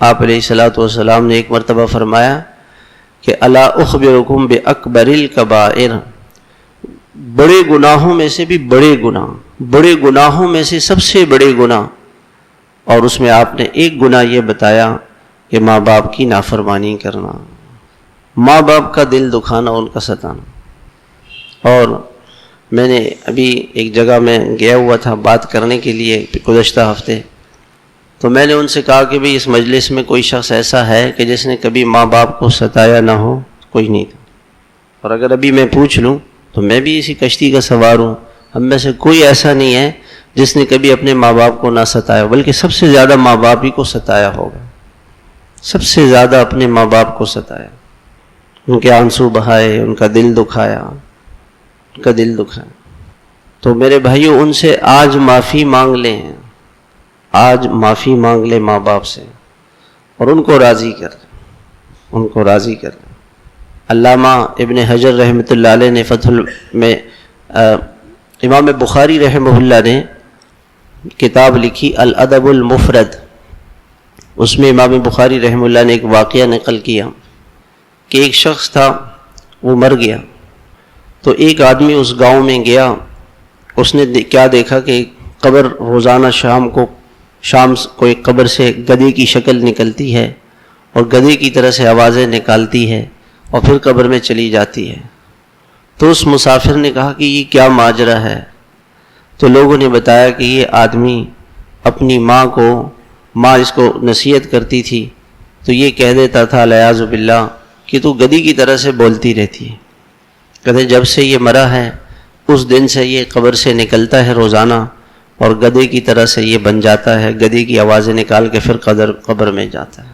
آپ علیہ الصلوۃ والسلام نے ایک مرتبہ فرمایا کہ الا اخبرکم باکبر الکبائر، بڑے گناہوں میں سے بھی بڑے گناہوں میں سے سب سے بڑے گناہ، اور اس میں آپ نے ایک گناہ یہ بتایا کہ ماں باپ کی نافرمانی کرنا، ماں باپ کا دل دکھانا، ان کا ستانا۔ اور میں نے ابھی ایک جگہ میں گیا ہوا تھا بات کرنے کے لیے گزشتہ ہفتے، تو میں نے ان سے کہا کہ بھئی اس مجلس میں کوئی شخص ایسا ہے کہ جس نے کبھی ماں باپ کو ستایا نہ ہو؟ کوئی نہیں تھا۔ اور اگر ابھی میں پوچھ لوں تو میں بھی اسی کشتی کا سوار ہوں، ہم میں سے کوئی ایسا نہیں ہے جس نے کبھی اپنے ماں باپ کو نہ ستایا، بلکہ سب سے زیادہ ماں باپ ہی کو ستایا ہوگا، سب سے زیادہ اپنے ماں باپ کو ستایا، ان کے آنسو بہائے، ان کا دل دکھایا، تو میرے بھائیوں ان سے آج معافی مانگ لیں، آج معافی مانگ لیں ماں باپ سے، اور ان کو راضی کر لیں، علامہ ابن حجر رحمۃ اللہ علیہ نے فتح میں، امام بخاری رحمہ اللہ نے کتاب لکھی الادب المفرد، اس میں امام بخاری رحمہ اللہ نے ایک واقعہ نقل کیا کہ ایک شخص تھا، وہ مر گیا، تو ایک آدمی اس گاؤں میں گیا، اس نے کیا دیکھا کہ قبر روزانہ شام کو ایک قبر سے گدھے کی شکل نکلتی ہے اور گدھے کی طرح سے آوازیں نکالتی ہے اور پھر قبر میں چلی جاتی ہے۔ تو اس مسافر نے کہا کہ یہ کیا ماجرا ہے؟ تو لوگوں نے بتایا کہ یہ آدمی اپنی ماں اس کو نصیحت کرتی تھی تو یہ کہہ دیتا تھا الیاذ باللہ کہ تو گدھی کی طرح سے بولتی رہتی ہے۔ کہتے جب سے یہ مرا ہے اس دن سے یہ قبر سے نکلتا ہے روزانہ اور گدھے کی طرح سے یہ بن جاتا ہے، گدھے کی آوازیں نکال کے پھر قبر میں جاتا ہے۔